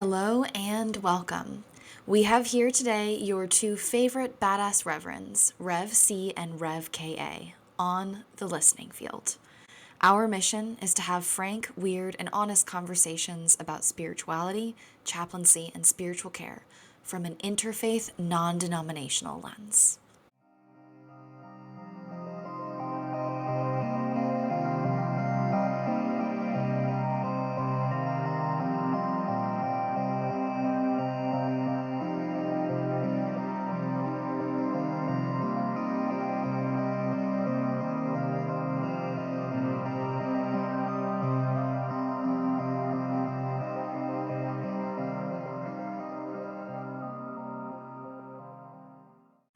Hello and welcome. We have here today your two favorite badass reverends, Rev C and Rev KA, on the listening field. Our mission is to have frank, weird, and honest conversations about spirituality, chaplaincy, and spiritual care from an interfaith, non denominational lens.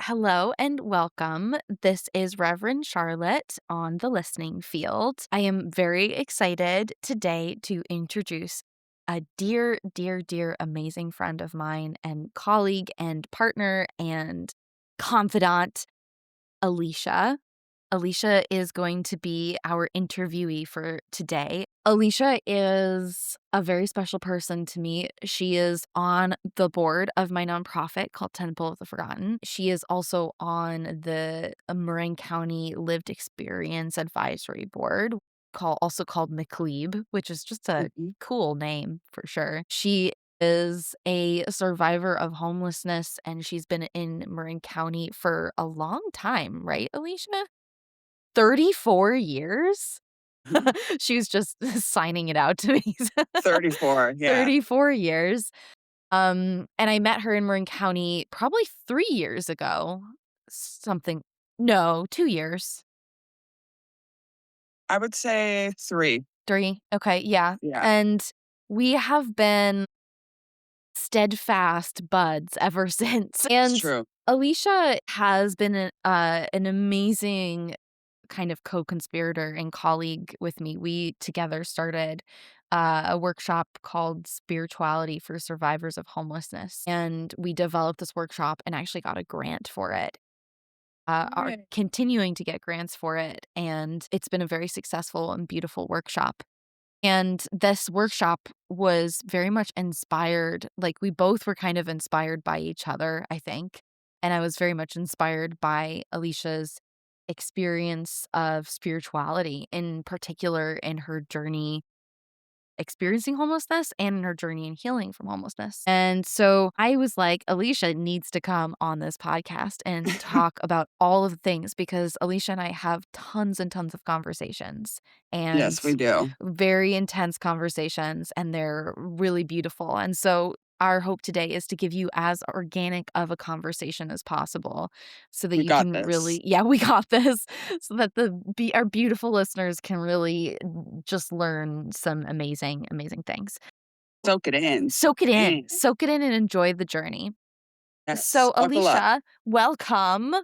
Hello and welcome. This is Reverend Charlotte on the listening field. I am very excited today to introduce a dear, dear, dear, amazing friend of mine and colleague and partner and confidant, Alicia. Alicia is going to be our interviewee for today. Alicia is a very special person to me. She is on the board of my nonprofit called Temple of the Forgotten. She is also on the Marin County Lived Experience Advisory Board, also called McLeeb, which is just a Mhm. cool name for sure. She is a survivor of homelessness, and she's been in Marin County for a long time, right, Alicia? 34 years? Mhm. She was just signing it out to me. 34, yeah. 34 years. And I met her in Marin County probably 3 years ago. Something No, 2 years. I would say 3. 3? Okay, yeah. Yeah, And we have been steadfast buds ever since. it's And true. Alicia has been an amazing kind of co-conspirator and colleague with me. We together started a workshop called Spirituality for Survivors of Homelessness, and we developed this workshop and actually got a grant for it. Are Right. continuing to get grants for it, and it's been a very successful and beautiful workshop. And this workshop was very much inspired, like, we both were kind of inspired by each other, I think, and I was very much inspired by Alicia's experience of spirituality, in particular in her journey experiencing homelessness and in her journey in healing from homelessness. And so I was like, Alicia needs to come on this podcast and talk about all of the things because Alicia and I have tons and tons of conversations and Yes, we do. very intense conversations, and they're really beautiful. And so our hope today is to give you as organic of a conversation as possible so that We you got can this. really, yeah, we got this, so that our beautiful listeners can really just learn some amazing, amazing things. Soak it in. Man, Soak it in and enjoy the journey. yes, So buckle up. Alicia, welcome.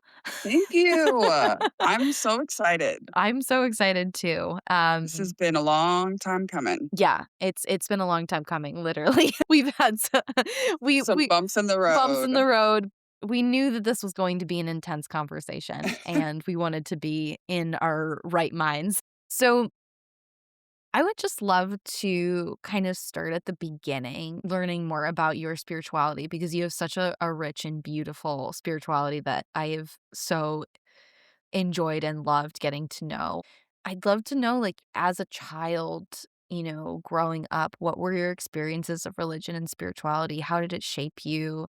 Thank you. I'm so excited. I'm so excited too. This has been a long time coming. Yeah, it's been a long time coming, literally. We've had Some we bumps in the bumps in road. the road. We knew that this was going to be an intense conversation, and we wanted to be in our right minds. So, I would just love to kind of start at the beginning, learning more about your spirituality because you have such a rich and beautiful spirituality that I have so enjoyed and loved getting to know. I'd love to know, like, as a child, growing up, what were your experiences of religion and spirituality? How did it shape you?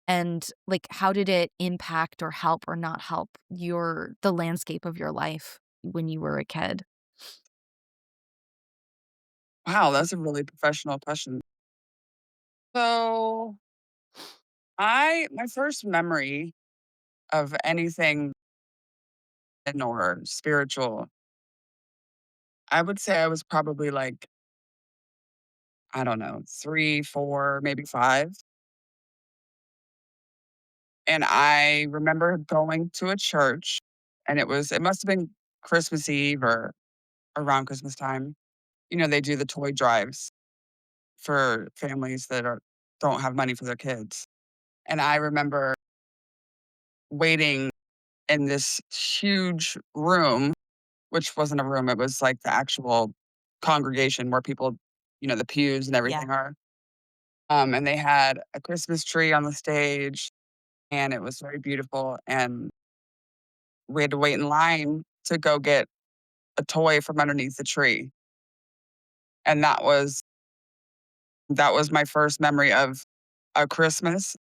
And, like, how did it impact or help or not help the landscape of your life when you were a kid? Wow, that's a really professional question. So, my first memory of anything or spiritual, I would say I was probably like, I don't know, 3, 4, maybe 5. And I remember going to a church, and it must have been Christmas Eve or around Christmas time. They do the toy drives for families that don't have money for their kids. And I remember waiting in this huge room, which wasn't a room, it was like the actual congregation where people, the pews and Yeah. everything are. And they had a Christmas tree on the stage, and it was very beautiful. And we had to wait in line to go get a toy from underneath the tree. And that was my first memory of a Christmas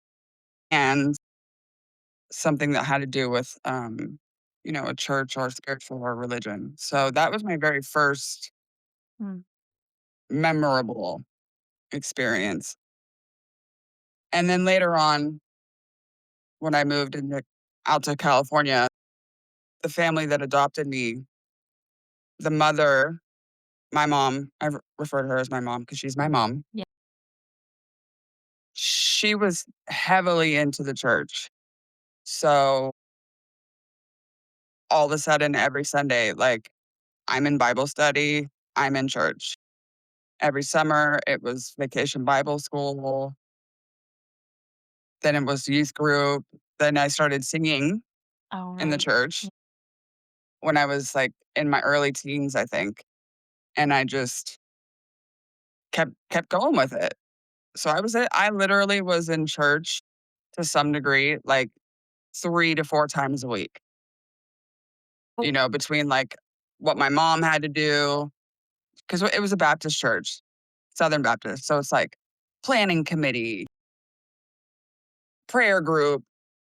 and something that had to do with a church or spiritual or religion. So that was my very first Mm. memorable experience. And then later on, when I moved out to California, the family that adopted me, the mother, my mom, refer to her as my mom because she's my mom. Yeah. She was heavily into the church. So all of a sudden, every Sunday, like I'm in Bible study, I'm in church. Every summer, it was vacation Bible school. Then it was youth group. Then I started singing Oh, in the right. church when I was like in my early teens, I think. And I just kept going with it. So I literally was in church to some degree, like 3 to 4 times a week, Oh, between like what my mom had to do, because it was a Baptist church, Southern Baptist. So it's like planning committee, prayer group,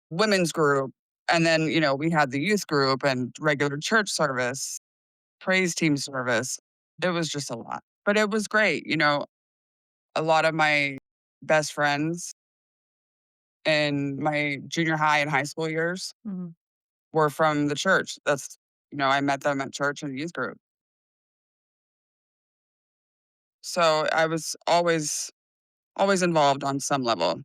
women's group. And then, we had the youth group and regular church service, praise team service. It was just a lot, but it was great. A lot of my best friends in my junior high and high school years mhm. were from the church. I met them at church and youth group. So I was always involved on some level.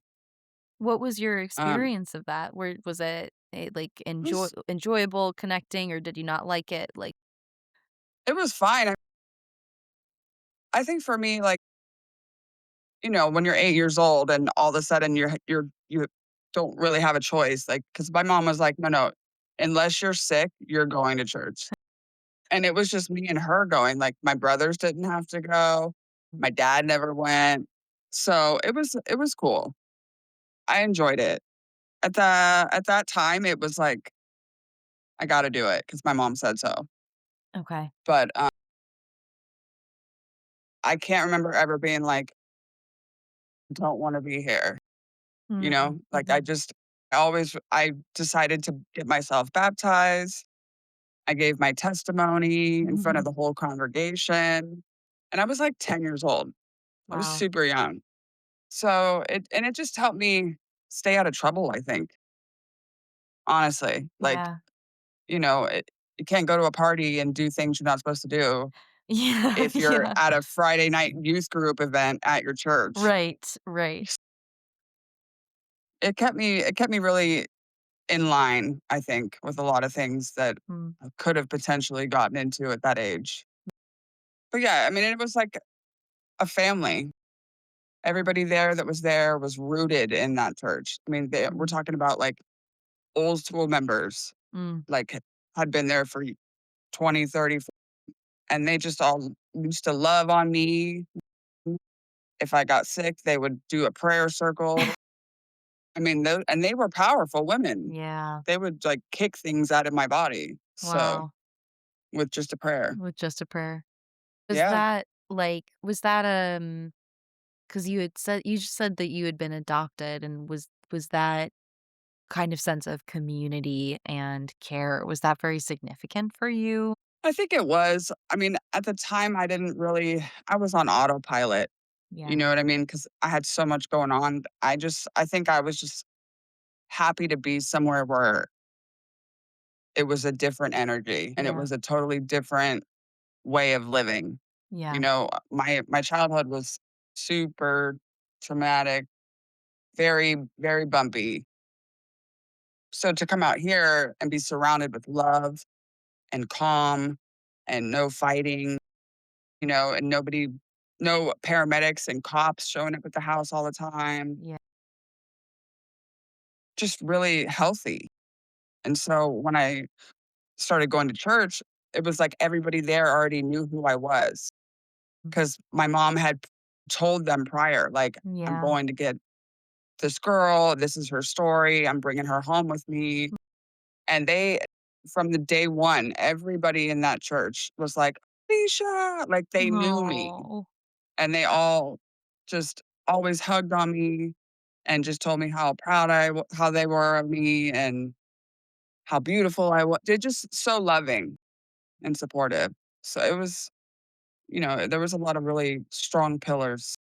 What was your Um, experience of that? Where was it, like, it was enjoyable, connecting, or did you not like it? Like, it was fine. I think for me, like, when you're 8 years old and all of a sudden you don't really have a choice, like, because my mom was like, no, no, unless you're sick, you're going to church. And it was just me and her going. Like my brothers didn't have to go. My dad never went. So it was cool. I enjoyed it. At that time, it was like, I gotta do it because my mom said so. okay. But I can't remember ever being like, don't want to be here. Mhm, Like mhm, I decided to get myself baptized. I gave my testimony in front of mhm. the whole congregation. And I was like 10 years old. I was Wow. super young. So it just helped me stay out of trouble, I think, honestly. Like, Yeah. you can't go to a party and do things you're not supposed to do Yeah, if you're yeah. at a Friday night youth group event at your church. Right, right. It kept me really in line, I think, with a lot of things that Mm, I could have potentially gotten into at that age. But yeah, I mean, it was like a family. Everybody there that was there was rooted in that church. I mean, we're mm, talking about like old school members, mm. like had been there for 20, 30, and they just all used to love on me. If I got sick, they would do a prayer circle. I mean, and they were powerful women. Yeah. They would like kick things out of my body. So Wow. with just a prayer. With just a prayer. Yeah. Was that, 'cause you just said that you had been adopted, and was that kind of sense of community and care, was that very significant for you? I think it was. I mean, at the time, I was on autopilot. You Yeah. know what I mean? Because I had so much going on. I think I was just happy to be somewhere where it was a different energy and it Yeah. was a totally different way of living. Yeah. My childhood was super traumatic, very, very bumpy. So to come out here and be surrounded with love and calm and no fighting, and no paramedics and cops showing up at the house all the time, Yeah. just really healthy. And so when I started going to church, it was like everybody there already knew who I was because my mom had told them prior, like, "I'm Yeah. going to get this girl, this is her story, I'm bringing her home with me." And they from the day one, everybody in that church was like, "Alicia!" Like, they knew me, Oh. and they all just always hugged on me and just told me how proud how they were of me and how beautiful I was. They're just so loving and supportive. So it was, there was a lot of really strong pillars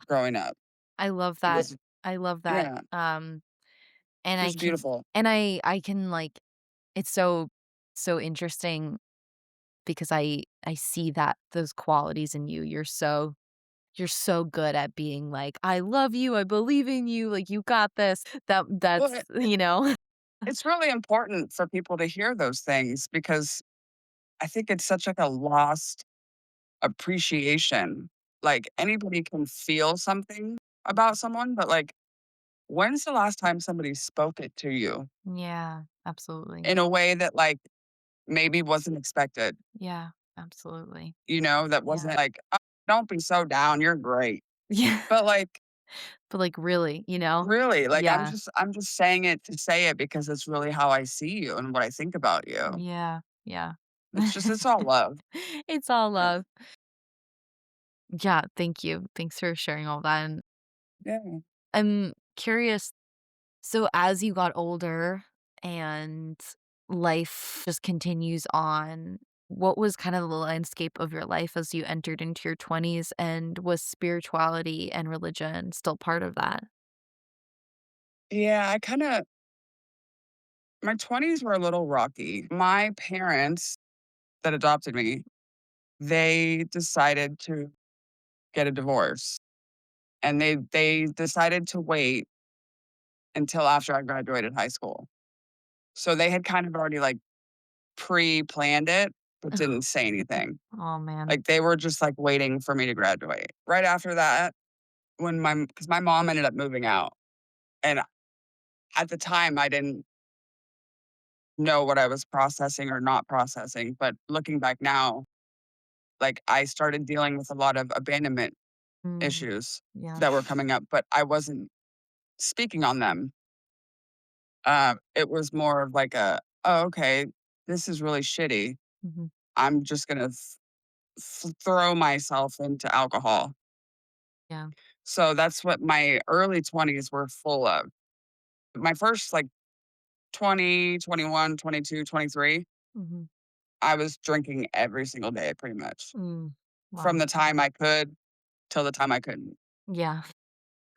growing up. I love It that. was I love that. Yeah, And it I was can beautiful. I can, like it's so interesting because I see that those qualities in you. You're so good at being like, "I love you, I believe in you, like, you got this." Well, That's you know? it's really important for people to hear those things because I think it's such like a lost appreciation. Like anybody can feel something about someone, but like when's the last time somebody spoke it to you Yeah, absolutely. in a way that like maybe wasn't expected, Yeah, absolutely. that Yeah. wasn't like, "Oh, don't be so down, you're great." Yeah, But like but, like, really, you know? really, like Yeah. I'm just saying it to say it because it's really how I see you and what I think about you. Yeah, yeah. It's all love. It's all Yeah. love. Yeah, thank you. Thanks for sharing all that, and Yeah. I'm curious, so as you got older and life just continues on, what was kind of the landscape of your life as you entered into your 20s, and was spirituality and religion still part of that? Yeah, my 20s were a little rocky. My parents that adopted me, they decided to get a divorce, and they decided to wait until after I graduated high school. So they had kind of already, like, pre-planned it, but didn't say anything. Oh, man. Like, they were just, like, waiting for me to graduate. Right after that, when because my mom ended up moving out, and at the time, I didn't know what I was processing or not processing, but looking back now, like, I started dealing with a lot of abandonment Mm, issues yeah. that were coming up, but I wasn't speaking on them. It was more of like "Oh, okay, this is really shitty. Mhm. I'm just gonna throw myself into alcohol." Yeah. So that's what my early 20s were full of. My first like 20, 21, 22, 23, Mhm. I was drinking every single day pretty much Mm. from Wow. the time I could till the time I couldn't, Yeah.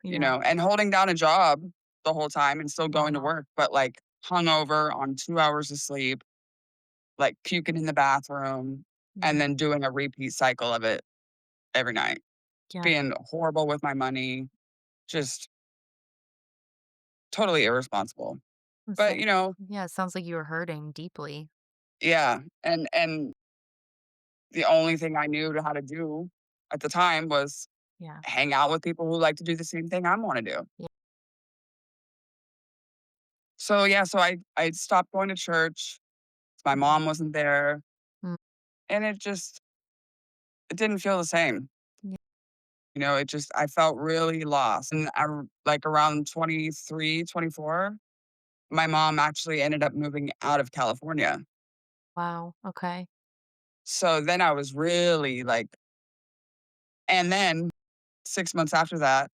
Yeah. and holding down a job the whole time and still going to Wow. work, but like hungover on 2 hours of sleep, like puking in the bathroom, and Yeah. then doing a repeat cycle of it every night, Yeah. being horrible with my money, just totally irresponsible. But, So yeah, it sounds like you were hurting deeply. yeah, and the only thing I knew how to do at the time was Yeah. hang out with people who like to do the same thing I wanna do. Yeah. So, yeah, so I stopped going to church, my Mhm. mom wasn't there, Mm. and it didn't feel the same. Yeah. It just I felt really lost, and like, around 23, 24, my mom actually ended up moving out of California. Wow. Okay. So then I was really, like and then 6 months after that,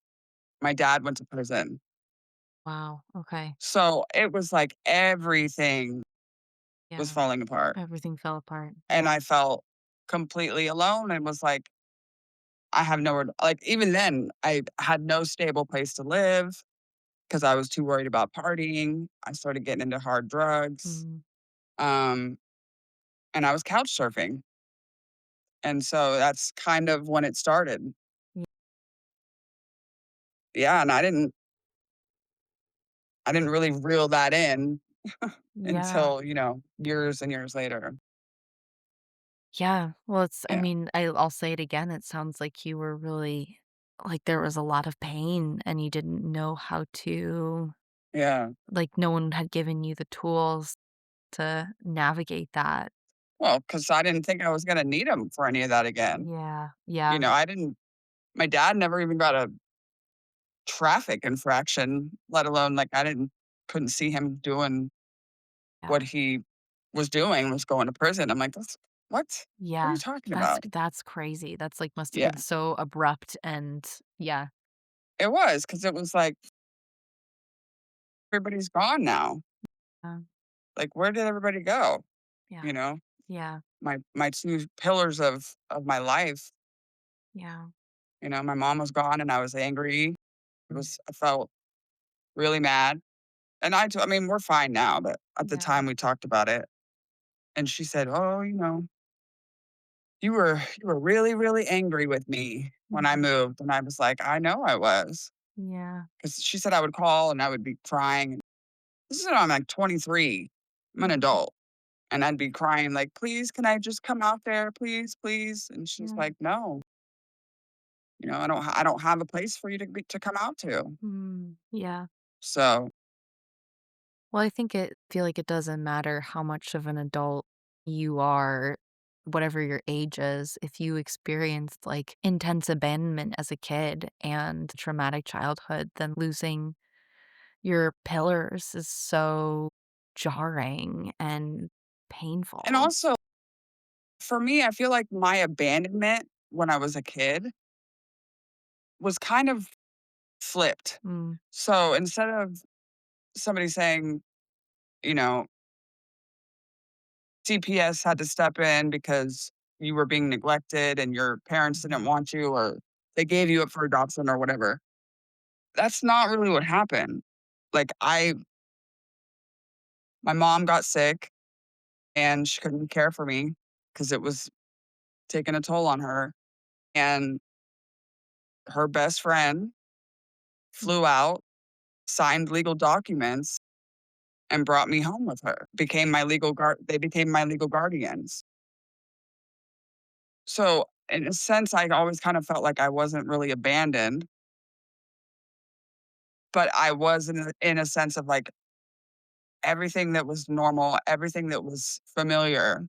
my dad went to prison. Wow. Okay. So it was like everything was Yeah. falling apart, Everything fell apart. and Yeah. I felt completely alone and was like, I have nowhere like, even then, I had no stable place to live because I was too worried about partying. I started getting into hard drugs, Mhm. um, and I was couch surfing, and so that's kind of when it started. Y Yeah, and I didn't really reel that in yeah. until, years and years later. Yeah. Well, I Yeah, mean, I'll say it again, it sounds like you were really like, there was a lot of pain and you didn't know how to yeah. like, no one had given you the tools to navigate that. Well, because I didn't think I was gonna need need them for any of that again. Yeah. Yeah. I didn't My dad never even got a traffic infraction, let alone, like, I didn't couldn't see him doing what Yeah. he was doing, was going to prison. I'm like, "That's what? What are Yeah. you talking That's about?" that's crazy. That's, like, must have Yeah, been so abrupt and yeah. it was because it was like, everybody's gone now. Yeah. Like, where did everybody go? Yeah. You know? Yeah. My 2 pillars of my life, Yeah. my mom was gone and I was angry. I felt really mad. And I mean, we're fine now, but at the Yeah. time we talked about it and she said, "Oh, you were really, really angry with me when I Mhm. moved." And I was like, "I know I was." Yeah. Because she said I would call and I would be crying. This is when I'm like 23. I'm an Mhm. adult. And I'd be crying like, "Please, can I just come out there? Please, please." And she's Yeah. like, "No, I don't have a place for you to come out to." Mm. Yeah. So, Well, I think it feel like it doesn't matter how much of an adult you are, whatever your age is, if you experienced like intense abandonment as a kid and traumatic childhood, then losing your pillars is so jarring and and painful. also for me, I feel like my abandonment when I was a kid was kind of flipped. Mm, So instead of somebody saying, you know, CPS had to step in because you were being neglected and your parents didn't mhm, want you or they gave you up for adoption or whatever. That's not really what happened. Like my mom got sick and she couldn't care for me because it was taking a toll on her. And her best friend flew mhm, out, signed legal documents, and brought me home with her. They became my legal guardians. So in a sense, I always kind of felt like I wasn't really abandoned, but I was in a sense of like everything that was normal, everything that was familiar,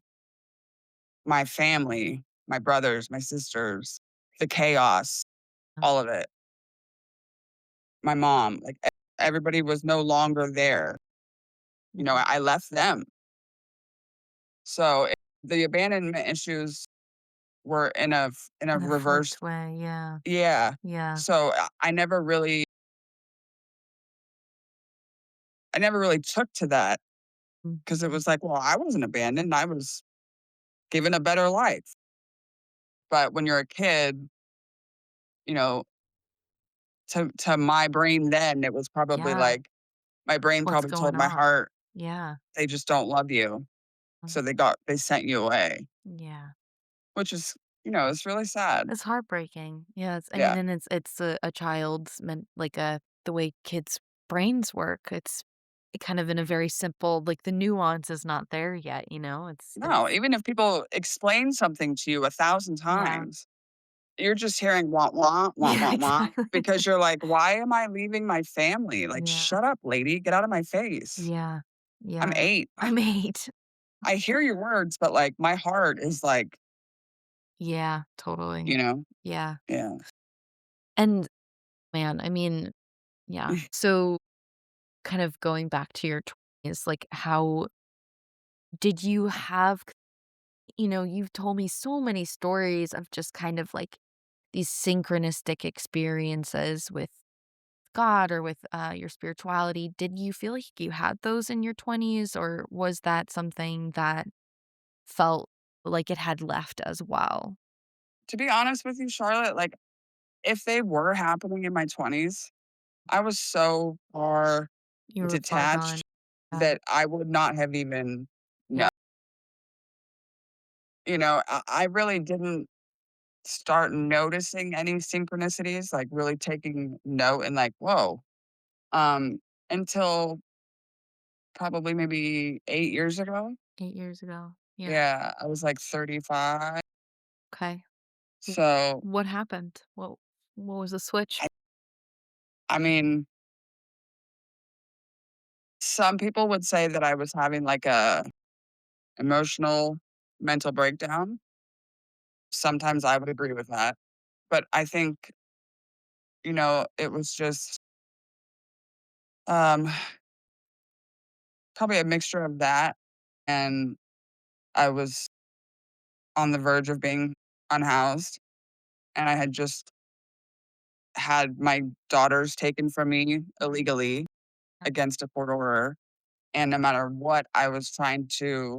my family, my brothers, my sisters, the chaos, uh, all of it. My mom, like everybody was no longer there. mhm. I left them. So the abandonment issues were in a In a reverse. flipped way, yeah, Yeah. yeah, So I never really took to that because it mhm, was like, well, I wasn't abandoned. I was given a better life. But when you're a kid, you know, to my brain then, it was probably yeah, like my brain what's probably told going my on? heart, Yeah, they just don't love you. So they sent you away, yeah. which is, it's really sad. It's heartbreaking. Yes, I mean, Yeah. and it's a child's meant like, the way kids' brains work, it's kind of in a very simple like, the nuance is not there yet, you know? No, It's even if people explain something to you 1,000 yeah. times, you're just hearing "wah, wah, wah, Yeah, wah, wah," exactly. because you're like, "Why am I leaving my family? Like, Yeah, shut up, lady. Get out of my face. yeah, I'm yeah. 8." I'm 8. I hear your words, but, like, my heart is like, Yeah, totally. you know? Yeah, Yeah. and man, I mean, yeah. So, kind of going back to your 20s, like, how did you have you've told me so many stories of just kind of, like, these synchronistic experiences with God or with, your spirituality. Did you feel like you had those in your 20s, or was that something that felt like it had left as well? To be honest with you, Charlotte, like, if they were happening in my 20s, I was so far You were far gone. detached Yeah, that I would not have even known. yeah, I really didn't start noticing any synchronicities, like, really taking note and like, "Whoa," um, until probably maybe 8 years ago. 8 years ago. Yeah, Yeah, I was, like, 35. okay. W So, what happened? What was the switch? I I mean, some people would say that I was having, like, a emotional mental breakdown. Sometimes I would agree with that, but I think, it was just, um, probably a mixture of that, and I was on the verge of being unhoused, and I had just had my daughters taken from me illegally against a court order, and no matter what I was trying to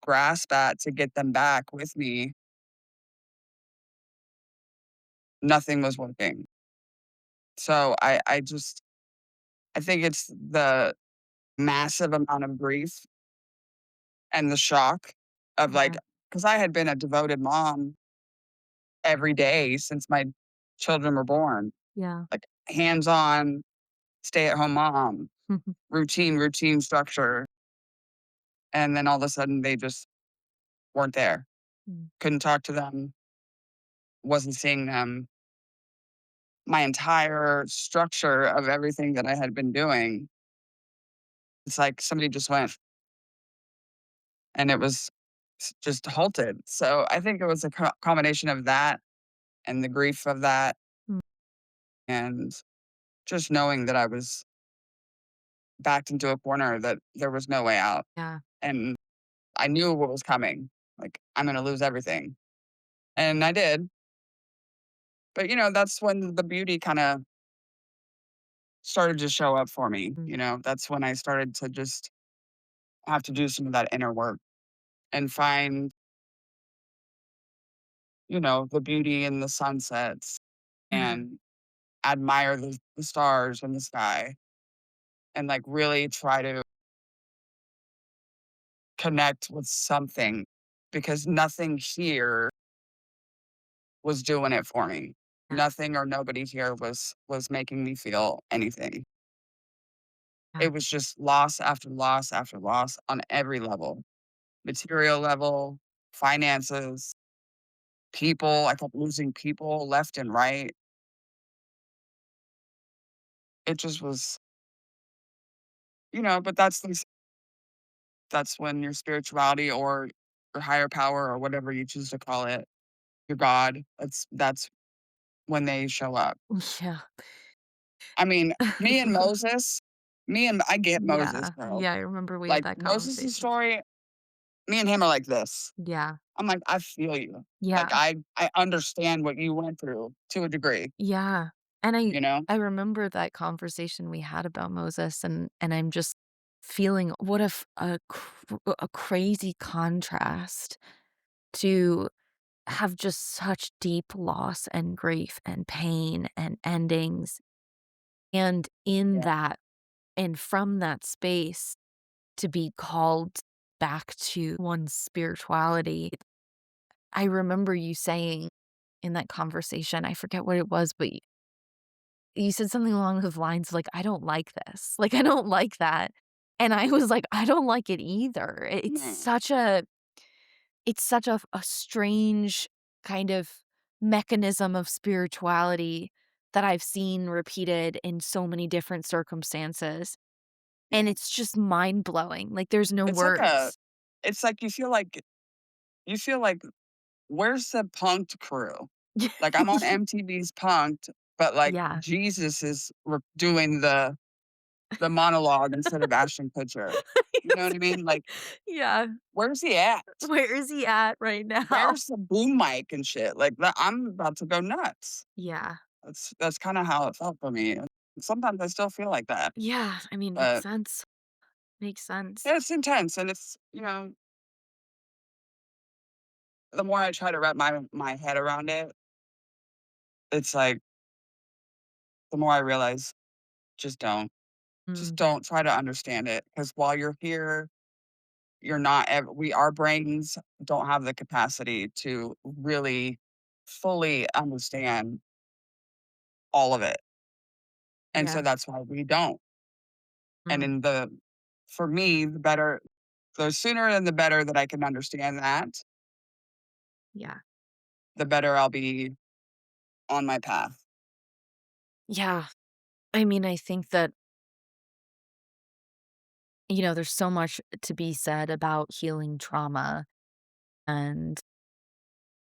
grasp at to get them back with me, nothing was working. So I think it's the massive amount of grief and the shock of, like, Yeah. because I had been a devoted mom every day since my children were born, Yeah. like, hands-on, stay-at-home mom, routine structure, and then all of a sudden, they just weren't there. Mm. Couldn't talk to them, wasn't seeing them. My entire structure of everything that I had been doing, it's like somebody just went and it was just halted. So I think it was a combination of that and the grief of that, Mm. and just knowing that I was backed into a corner, that there was no way out. Yeah. And I knew what was coming. Like, I'm going to lose everything. And I did. But, that's when the beauty kind of started to show up for me. Mm. That's when I started to just have to do some of that inner work and find, the beauty in the sunsets and admire the stars in the sky and, like, really try to connect with something, because nothing here was doing it for me. Yeah. Nothing or nobody here was making me feel anything. Yeah. It was just loss after loss after loss on every level. Material level, finances, people. I kept losing people left and right. It just was, but that's when your spirituality or your higher power or whatever you choose to call it, your God, that's when they show up. Yeah. I mean, me and Moses, I get Moses, Yeah. bro. Yeah, I remember we had Like, that Moses' conversation. story, me and him are like this. Yeah. I'm like, "I feel you." Like, Yeah. I understand what you went through to a degree, Yeah. And I you know? I remember that conversation we had about Moses, and I'm just feeling what a crazy contrast to have just such deep loss and grief and pain and endings. And in Yeah, that and from that space to be called back to one's spirituality. I remember you saying in that conversation, I forget what it was, but you said something along those lines like, "I don't like this." Like, "I don't like that." And I was like, "I don't like it either." no, It's such a strange kind of mechanism of spirituality that I've seen repeated in so many different circumstances, and yeah. it's just mind-blowing, like, there's no It's like a words. it's like you feel like, "Where's the Punk'd crew?" Like, I'm on MTV's Punk'd, but, like, Yeah. Jesus is doing the monologue instead of Ashton Kutcher. You know what I mean? Like, Yeah. where's he at? Where is he at right now? Where's the boom mic and shit? Like, I'm about to go nuts. Yeah. That's kinda how it felt for me. Sometimes I still feel like that, Yeah, I mean, makes but sense. Makes sense. yeah, it's intense, and it's, the more I try to wrap my head around it, it's like, the more I realize, just don't. Just Mm, don't try to understand it, because while you're here, you're not our brains don't have the capacity to really fully understand all of it, and so yeah, that's why we don't. And mm, in for me, the sooner and the better that I can understand that, yeah. the better I'll be on my path. Yeah, I mean, I think that, there's so much to be said about healing trauma, and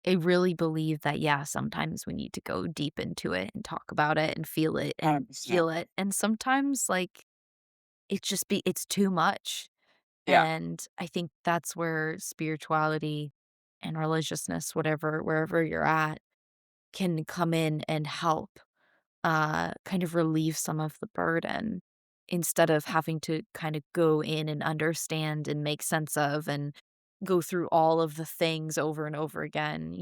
I really believe that, yeah, sometimes we need to go deep into it and talk about it and feel it and 100%. heal it. And sometimes, like, it's too much. Yeah. And I think that's where spirituality and religiousness, whatever, wherever you're at, can come in and help kind of relieve some of the burden instead of having to kind of go in and understand and make sense of and go through all of the things over and over again,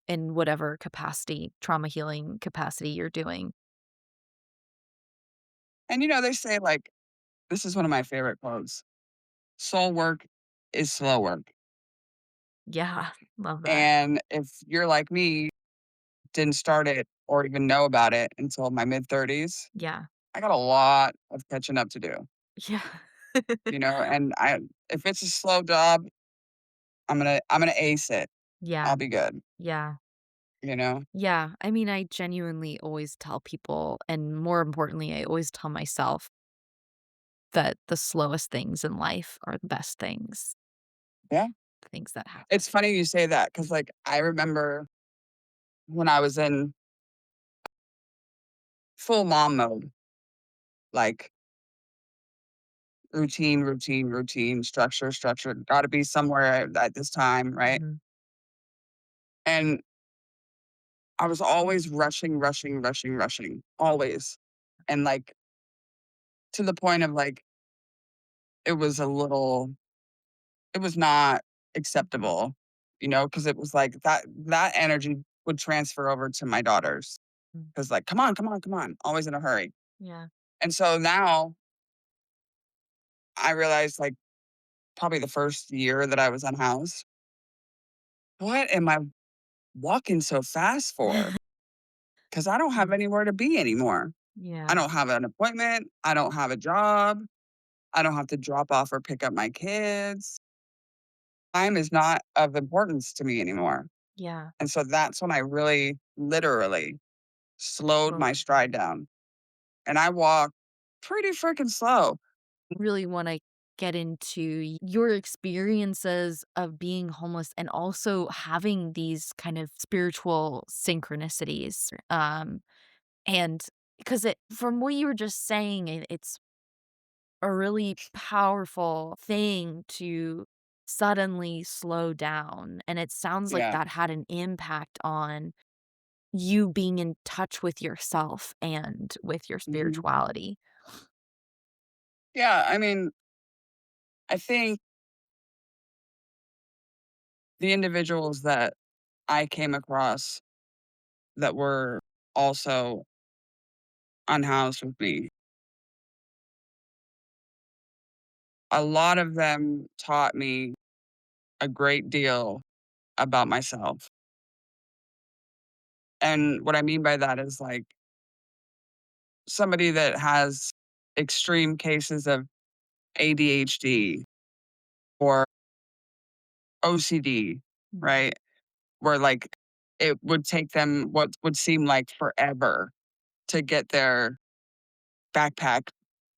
in whatever capacity, trauma healing capacity you're doing. And, they say, like, this is one of my favorite quotes: "Soul work is slow work." Yeah, love that. And if you're like me, didn't start it or even know about it until my mid-30s, Yeah. I got a lot of catching up to do, Yeah. and if it's a slow job, I'm gonna ace it. Yeah. I'll be good, Yeah. you know? Yeah. I mean, I genuinely always tell people, and more importantly, I always tell myself that the slowest things in life are the best things, Yeah. the things that happen. It's funny you say that because, like, I remember when I was in full mom mode, like, routine, routine, routine, structure, structure, gotta be somewhere at this time, right? Mhm. And I was always rushing, rushing, rushing, rushing, always. And, like, to the point of, like, it was a little it was not acceptable, because it was like that energy would transfer over to my daughters. Mm. Because, like, "Come on, come on, come on," always in a hurry. Yeah. And so now I realized, like, probably the first year that I was unhoused, "What am I walking so fast for? Because I don't have Mm. anywhere to be anymore. I Yeah. don't have an appointment. I don't have a job. I don't have to drop off or pick up my kids. Time is not of importance to me anymore." Yeah. And so that's when I really literally slowed Slow my stride down, and I walk pretty freaking slow. really wanna get into your experiences of being homeless and also having these kind of spiritual synchronicities, and because it from what you were just saying, it's a really powerful thing to suddenly slow down, and it sounds like Yeah. that had an impact on you being in touch with yourself and with your Mhm. spirituality. Yeah, I mean, I think the individuals that I came across that were also unhoused with me, a lot of them taught me a great deal about myself. And what I mean by that is, like, somebody that has extreme cases of ADHD or OCD, Mhm. right? Where, like, it would take them what would seem like forever to get their backpack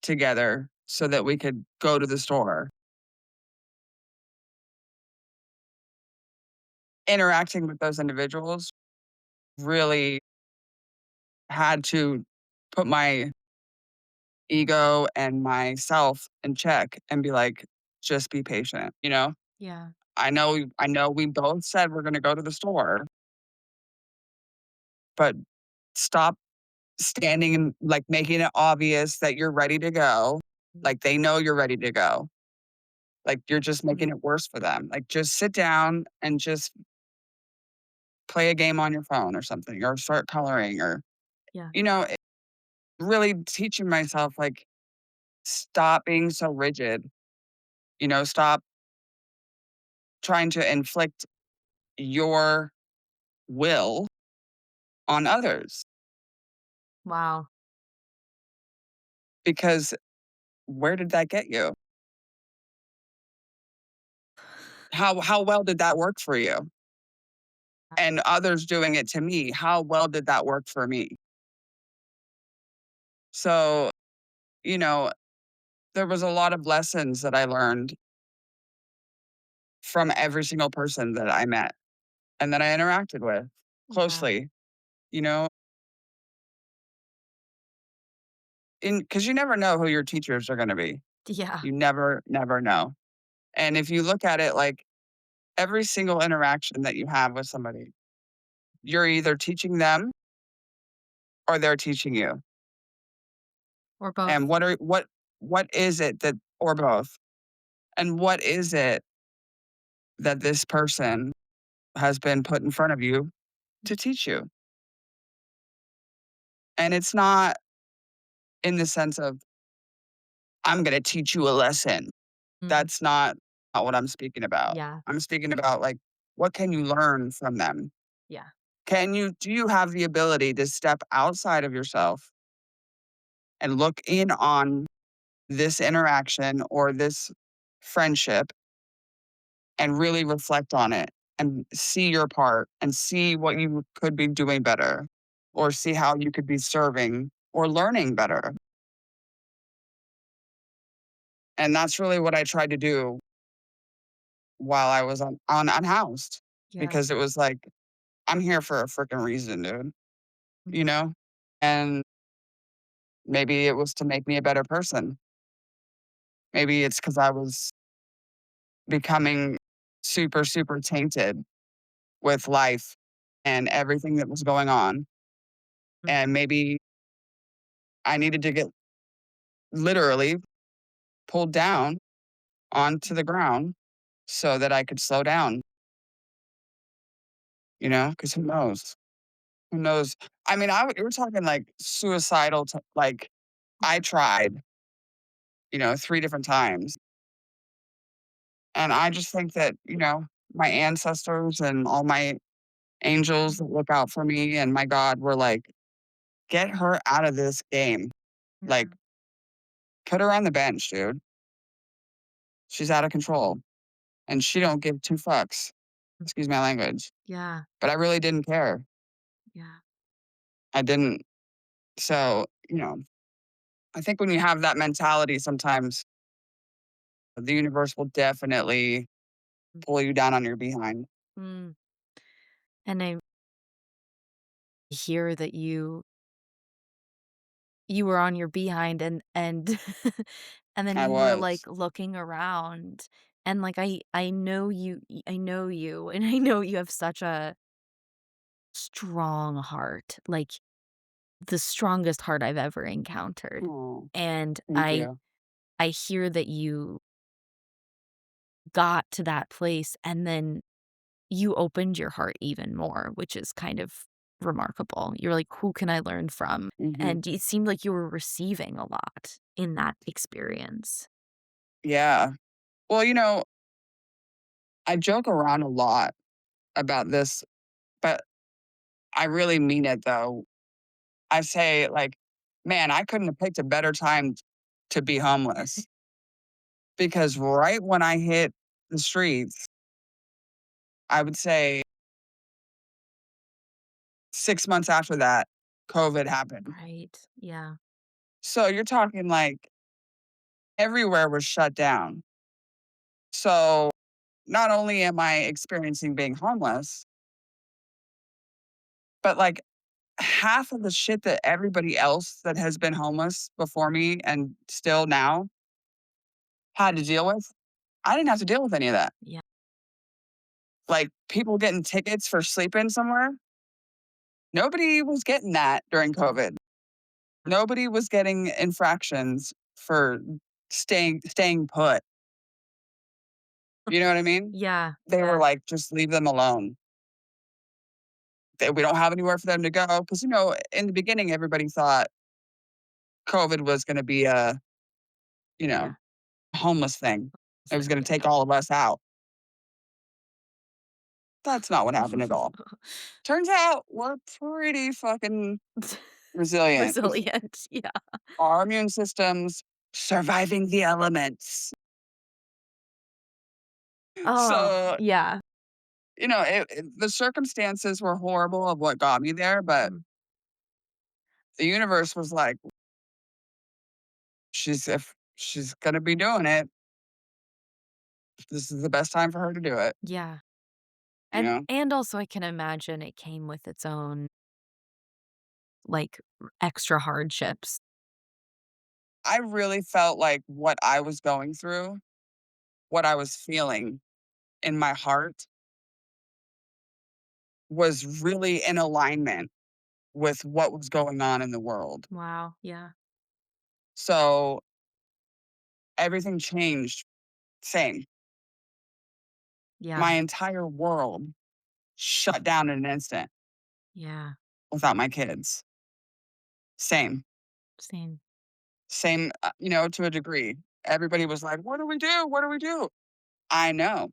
together so that we could go to the store. Interacting with those individuals really had to put my ego and myself in check and be like, "Just be patient," you know? Yeah. I know we both said we're gonna go to the store, but stop standing and, like, making it obvious that you're ready to go. Mm. Like, they know you're ready to go. Like, you're just making Mm. it worse for them. Like, just sit down and just play a game on your phone or something, or start coloring, or, Yeah. it really teaching myself, like, stop being so rigid, stop trying to inflict your will on others, Wow. because where did that get you? How well did that work for you? And others doing it to me, how well did that work for me? So, you know, there was a lot of lessons that I learned from every single person that I met. and that I interacted with Yeah. closely, you know, because you never know who your teachers are going to be. Yeah. You never, never know. And if you look at it like every single interaction that you have with somebody, you're either teaching them or they're teaching you. Or both. And what is it that or both? And what is it that this person has been put in front of you to teach you? And it's not in the sense of I'm going to teach you a lesson. Mhm. That's not what I'm speaking about. Yeah. I'm speaking about like what can you learn from them? Yeah. Do you have the ability to step outside of yourself and look in on this interaction or this friendship and really reflect on it and see your part and see what you could be doing better or see how you could be serving or learning better. And that's really what I tried to do while I was on unhoused Yeah. because it was like, I'm here for a freaking reason, dude, you Mhm. know? And maybe it was to make me a better person. Maybe it's because I was becoming super, super tainted with life and everything that was going on. Mm. And maybe I needed to get literally pulled down onto the ground so that I could slow down, because who knows? Who knows? I mean, we're talking like suicidal, like I tried, 3 different times. And I just think that, my ancestors and all my angels that look out for me and my God were like, get her out of this game. Like, Yeah. put her on the bench, dude. She's out of control and she don't give two fucks. Mm. Excuse my language. Yeah. But I really didn't care. Yeah. I didn't. So, I think when you have that mentality, sometimes the universe will definitely pull you down on your behind. Mm. And I hear that you were on your behind and and then I you were, like, was. looking around, and, like, I know I know you, and I know you have such a strong heart, like, the strongest heart I've ever encountered, Oh, and thank I you. I hear that you got to that place, and then you opened your heart even more, which is kind of remarkable. You're like, "Who can I learn from?" Hmm. And it seemed like you were receiving a lot in that experience. Yeah. Well, I joke around a lot about this, but I really mean it though. I say, like, man, I couldn't have picked a better time to be homeless because right when I hit the streets, I would say 6 months after that, COVID happened. Right. Yeah. So you're talking like everywhere was shut down. So not only am I experiencing being homeless, but like half of the shit that everybody else that has been homeless before me and still now had to deal with, I didn't have to deal with any of that. Yeah. Like people getting tickets for sleeping somewhere, nobody was getting that during COVID. Nobody was getting infractions for staying put. You know what I mean? Yeah. They were Yeah. like, just leave them alone. We don't have anywhere for them to go. Because, in the beginning, everybody thought COVID was going to be a, you know, Yeah. homeless thing. It was going to Yeah. take all of us out. That's not what happened at all. Turns out we're pretty fucking resilient. Resilient. Yeah. Our immune systems surviving the elements. Oh, So, yeah. the circumstances were horrible of what got me there, but Mm. the universe was like, if she's going to be doing it, this is the best time for her to do it. Yeah. you And know? and also I can imagine it came with its own, like, extra hardships. I really felt like what I was going through, what I was feeling in my heart was really in alignment with what was going on in the world. Wow, yeah, So everything changed. Same. yeah, My entire world shut down in an instant yeah, without my kids. Same. same. Same, to a degree. Everybody was like, "What do we do? What do we do?" I know.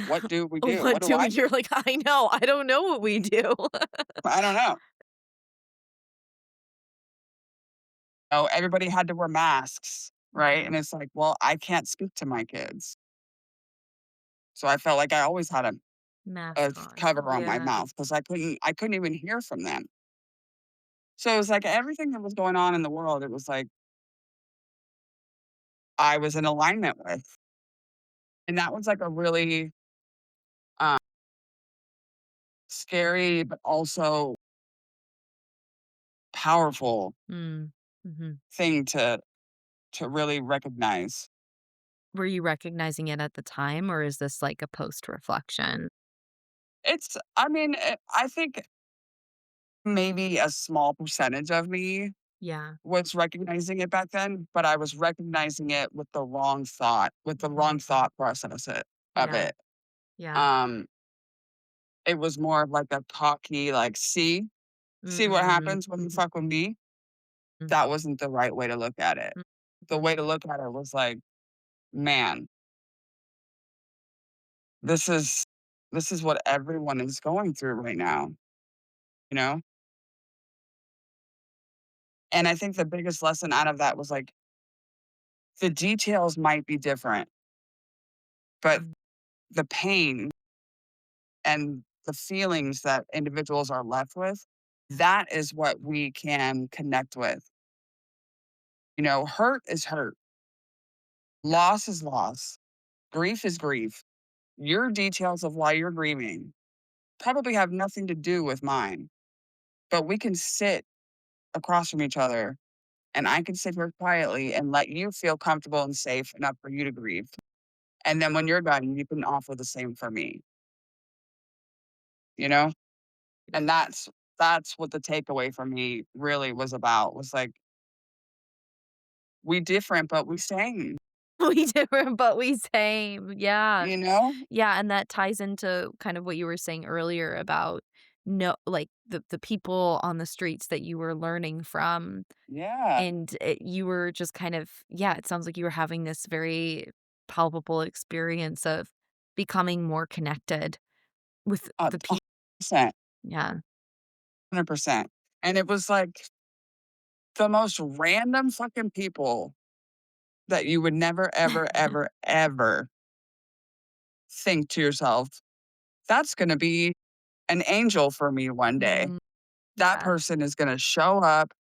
What do we do? What What do do I you're do? like, "I know, I don't know what we do." I don't know. Everybody had to wear masks, right? And Mhm. it's like, well, I can't speak to my kids. So I felt like I always had a Mask on. cover on my Yeah. mouth because I couldn't even hear from them. So it was like everything that was going on in the world, it was like I was in alignment with. And that was like a really uh, scary, but also powerful Mm. Mhm. thing to really recognize. Were you recognizing it at the time, or is this like a post reflection? I mean, I think maybe a small percentage of me Yeah. was recognizing it back then, but I was recognizing it with the wrong thought, with the wrong Mhm. thought process of Yeah. it. Yeah. Um, it was more of like a cocky, like, see what Mhm. happens when you fuck with me. Mhm. That wasn't the right way to look at it. The Mhm. way to look at it was like, man, this is this is what everyone is going through right now, you know? And I think the biggest lesson out of that was like the details might be different, but Mhm. the pain and the feelings that individuals are left with, that is what we can connect with. Hurt is hurt, loss is loss, grief is grief. Your details of why you're grieving probably have nothing to do with mine, but we can sit across from each other and I can sit here quietly and let you feel comfortable and safe enough for you to grieve. And then when you're done, you can offer the same for me, you know? And Beautiful. that's what the takeaway for me really was about was like, we different, but we same, We different, but we same. Yeah. you know? Yeah, and that ties into kind of what you were saying earlier about no like, the people on the streets that you were learning from, Yeah. and you were just kind of yeah, it sounds like you were having this very palpable experience of becoming more connected with A the people. 100%, Yeah. 100%. And it was like the most random fucking people that you would never, ever, ever, ever think to yourself, that's going to be an angel for me one day. Mm, That yeah. person is going to show up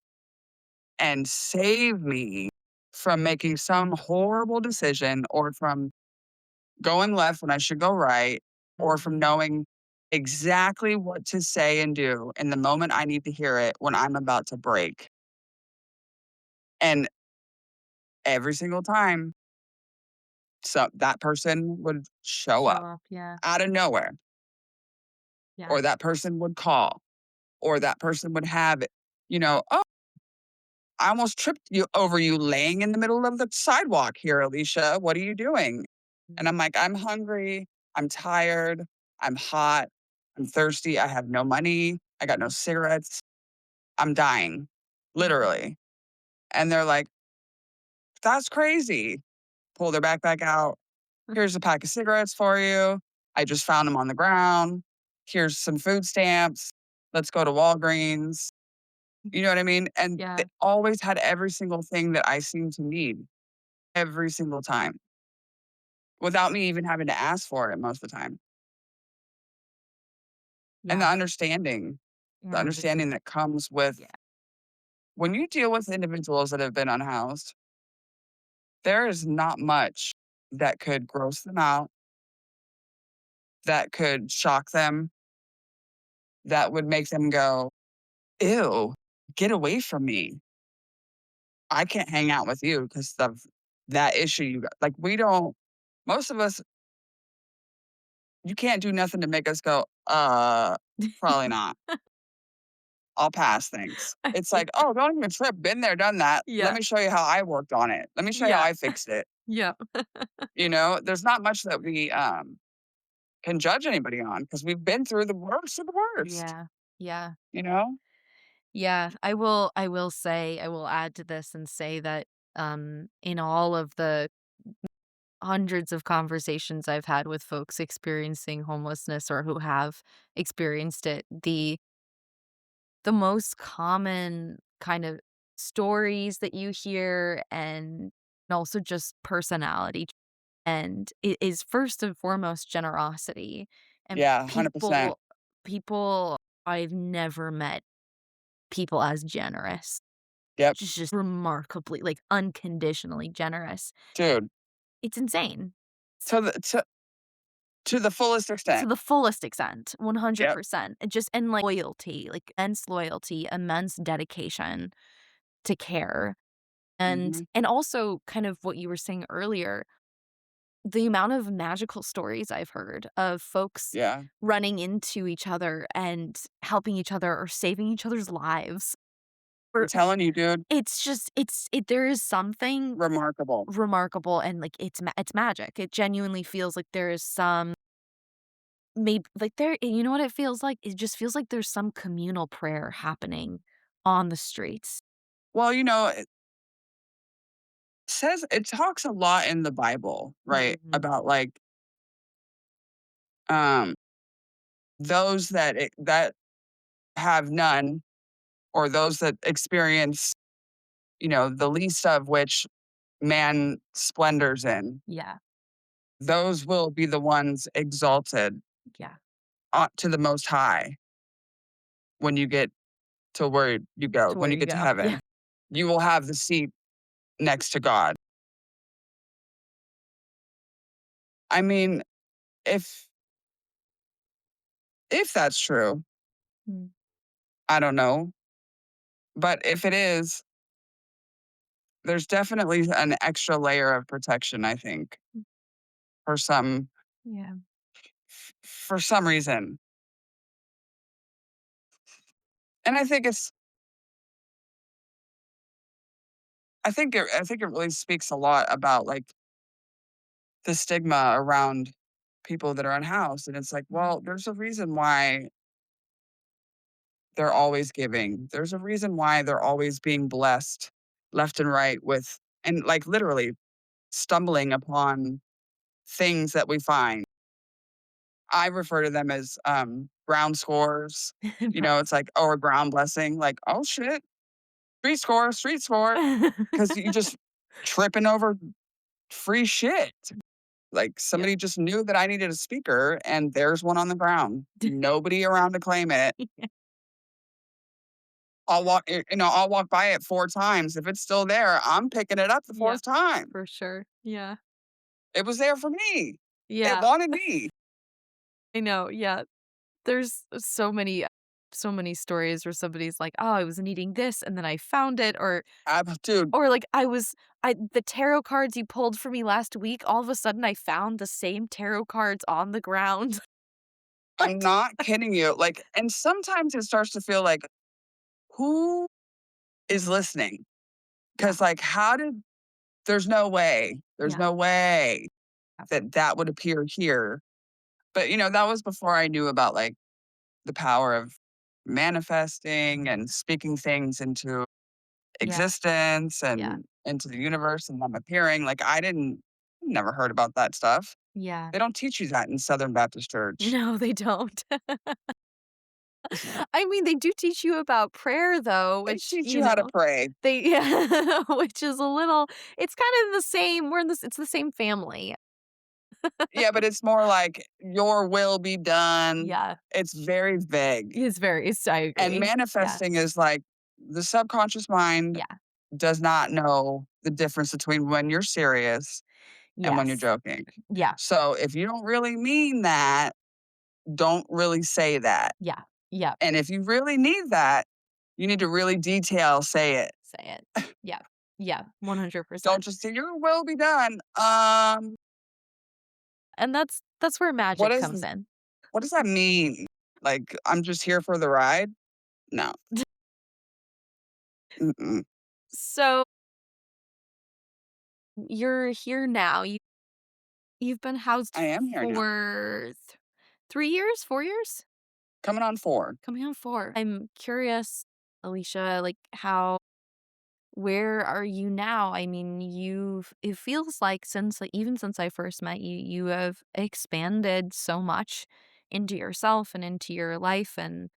and save me from making some horrible decision or from going left when I should go right or from knowing exactly what to say and do in the moment I need to hear it when I'm about to break. And every single time, so that person would show Show up up, yeah, out of nowhere, yeah. or that person would call, or that person would have it, oh, I almost tripped you over you laying in the middle of the sidewalk here, Alicia. What are you doing? And I'm like, I'm hungry. I'm tired. I'm hot. I'm thirsty. I have no money. I got no cigarettes. I'm dying, Mhm. literally. And they're like, that's crazy. Pull their backpack out. Here's a pack of cigarettes for you. I just found them on the ground. Here's some food stamps. Let's go to Walgreens. You know what I mean? And they Yeah, always had every single thing that I seemed to need every single time without me even having to ask for it most of the time. And yeah, the yeah, understanding that comes with yeah. when you deal with individuals that have been unhoused, there is not much that could gross them out, that could shock them, that would make them go, "Ew, get away from me. I can't hang out with you because of that issue you got." Like, we don't most of us, you can't do nothing to make us go, probably not. I'll pass things." It's like, "Oh, don't even trip. Been there, done that. Let Yeah. me show you how I worked on it. Let me show you how Yeah. I fixed it." Yeah. There's not much that we, can judge anybody on because we've been through the worst of the worst, Yeah. Yeah. you know? Yeah. I will say, I will add to this and say that, in all of the hundreds of conversations I've had with folks experiencing homelessness or who have experienced it, the most common kind of stories that you hear and also just personality and it is first and foremost generosity, and Yeah, 100%. people I've never met people as generous, Yep. just remarkably, like, unconditionally generous. Dude, It's insane. to the to the fullest To extent. the fullest extent, Yep. 100%. And just and, like, loyalty, like, immense loyalty, immense dedication to care, Mhm. and also kind of what you were saying earlier, the amount of magical stories I've heard of folks Yeah. running into each other and helping each other or saving each other's lives, I'm or telling you, dude, it's just there is something remarkable. remarkable and, like, it's magic. It genuinely feels like there is some maybe like, there you know what it feels like? It just feels like there's some communal prayer happening on the streets. Well, it talks a lot in the Bible, right? Mhm. About, like, um, those that have none, or those that experience, the least of which man splendors in, Yeah, those will be the ones exalted yeah. to the Most High when you get to where you go, To when where you you get to go. Yeah. heaven. You will have the seat next to God. I mean, if if that's true, Mm. I don't know. But if it is, there's definitely an extra layer of protection, I think, for some Yeah. for some reason. And I think it really speaks a lot about, like, the stigma around people that are unhoused. And it's like, Mhm. well, there's a reason why they're always giving. There's a reason why they're always being blessed left and right with, and, like, literally stumbling upon things that we find. I refer to them as ground scores. It's like, oh, a ground blessing, like, oh shit, street score. Cause you just tripping over free shit. Like, Yep. somebody just knew that I needed a speaker and there's one on the ground. Nobody around to claim it. I'll walk by it 4 times. If it's still there, I'm picking it up the Yeah, fourth time. for sure. Yeah. It was there for me. It Yeah, wanted me. I know, yeah. There's so many stories where somebody's like, "Oh, I was needing this, and then I found it," Dude, or like, I the tarot cards you pulled for me last week, all of a sudden I found the same tarot cards on the ground." I'm Like not kidding you. Like, and sometimes it starts to feel like, who is listening? Yeah, Because, like, there's yeah, no way yeah, that that would appear here. But, that was before I knew about, like, the power of manifesting and speaking things into yeah, existence yeah, and into the universe and them appearing. Like, never heard about that stuff. yeah. They don't teach you that in Southern Baptist Church. No, they don't. I mean, they do teach you about prayer though, They which, teach you how to pray. they yeah, which is a little it's kind of the same we're in this it's the same family. Yeah, but it's more like, "Your will be done." Yeah, It's very vague. I And agree. Yeah, manifesting is like, the subconscious mind yeah, does not know the difference between when you're serious and when you're yes, joking. yeah, So if you don't really mean that, don't really say that. Yeah. Yep. And if you really need that, you need to really detail say it. Say it. Yeah. Yeah. 100%. Don't just say, "Your will be done." And that's where What magic is comes in. what does that mean? Like, I'm just here for the ride? No. Mm-mm. So you're here now. You've been housed I am here now. for 3 years, 4 years? Coming on 4. Coming on 4. I'm curious, Alicia, like how where are you now? I mean, it feels like even since I first met you, you have expanded so much into yourself and into your life, and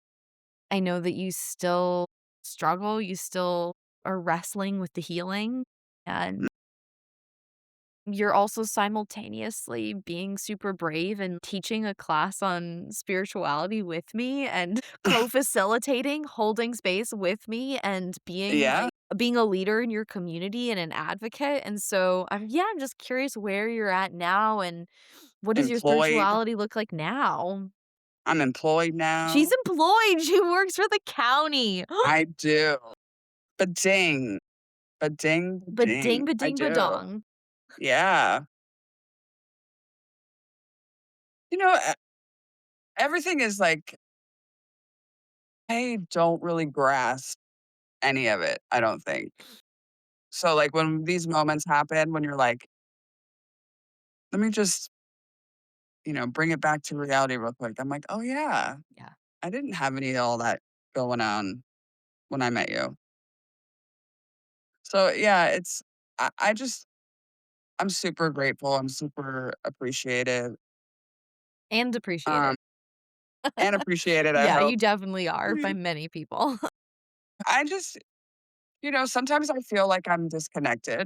I know that you still struggle, you still are wrestling with the healing, and you're also simultaneously being super brave and teaching a class on spirituality with me and co-facilitating, holding space with me and Yeah, being a leader in your community and an advocate. And so I'm just curious where you're at now and what does your employed. spirituality look like now? I'm employed She's now. employed. She works for the county. I do. But ding, but ding, ding. Ba I ding ba do. dong. Yeah. You know, everything is like, I don't really grasp any of it, I don't think. So, like, when these moments happen, when you're like, let me just, bring it back to reality real quick. I'm like, oh, yeah, Yeah. I didn't have any of all that going on when I met you. So, yeah, I just, I'm super grateful. I'm super appreciative, And appreciate um, it. and appreciated, I Yeah, hope. you definitely are by Mhm. many people. I just, sometimes I feel like I'm disconnected.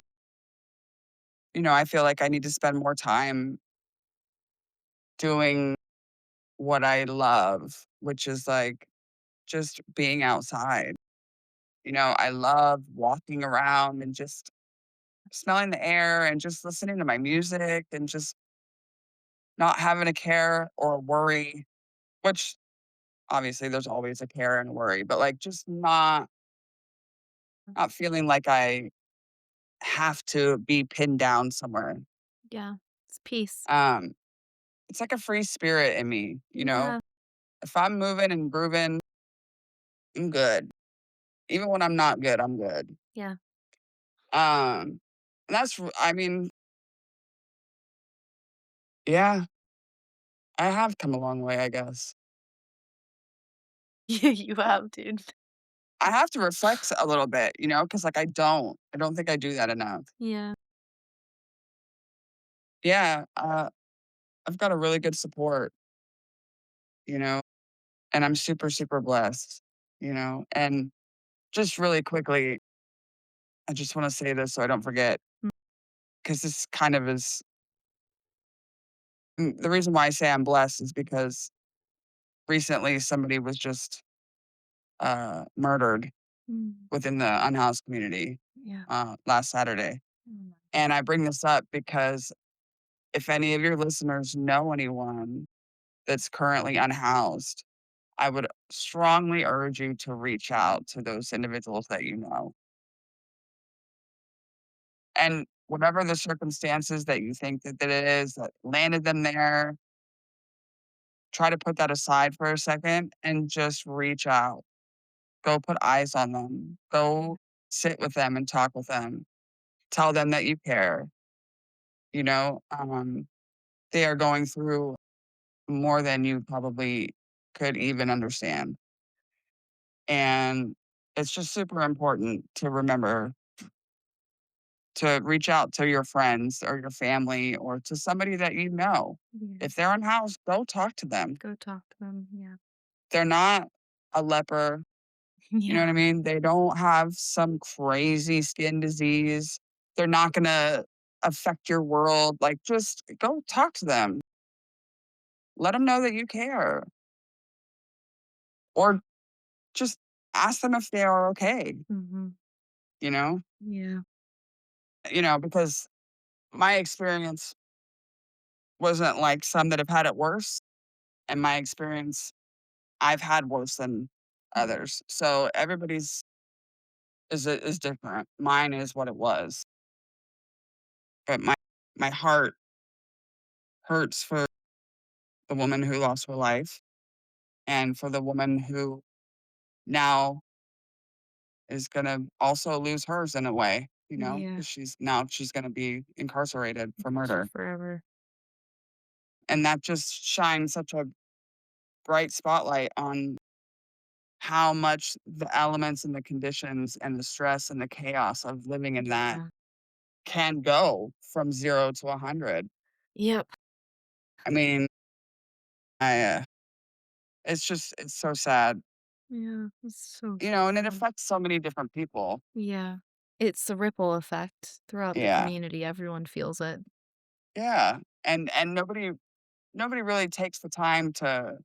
I feel like I need to spend more time doing what I love, which is like just being outside. I love walking around and just smelling the air and just listening to my music and just not having a care or a worry, which obviously there's always a care and a worry, but like just not feeling like I have to be pinned down somewhere. Yeah, it's peace. Um, it's like a free spirit in me. Yeah, If I'm moving and grooving, I'm good. Even when I'm not good, I'm good. yeah. And I mean, yeah, I have come a long way, I guess. You have, dude. I have to reflect a little bit, because like I don't think I do that enough. Yeah. Yeah, I've got a really good support, you know, and I'm super, super blessed. And just really quickly, I just want to say this so I don't forget, because this kind of is the reason why I say I'm blessed is because recently somebody was just murdered Mm, within the unhoused community yeah. last Saturday. Mm, And I bring this up because if any of your listeners know anyone that's currently unhoused, I would strongly urge you to reach out to those individuals that you know. And whatever the circumstances that you think that it is that landed them there, try to put that aside for a second and just reach out. Go put eyes on them. Go sit with them and talk with them. Tell them that you care. You know, they are going through more than you probably could even understand. And it's just super important to remember to reach out to your friends or your family or to somebody that you know. yeah. If they're unhoused, go talk to them. Go talk to them. Yeah. They're not a leper. You know Yeah. what I mean? They don't have some crazy skin disease. They're not going to affect your world. Like, just go talk to them. Let them know that you care. Or just ask them if they are okay, Mhm. you know? Yeah. Because my experience wasn't like some that have had it worse. and my experience, I've had worse than Mm. others. So everybody's is different. Mine is what it was, but my heart hurts for the woman who lost her life and for the woman who now is gonna also lose hers in a way, Yeah. 'cause she's gonna be incarcerated for For murder. forever. And that just shines such a bright spotlight on how much the elements and the conditions and the stress and the chaos of living in that Yeah. can go from 0 to 100. Yep. I mean, it's so sad, Yeah. It's so, so and it sad. affects so many different people. Yeah. It's the ripple effect throughout the Yeah. community. Everyone feels it. Yeah. And nobody really takes the time to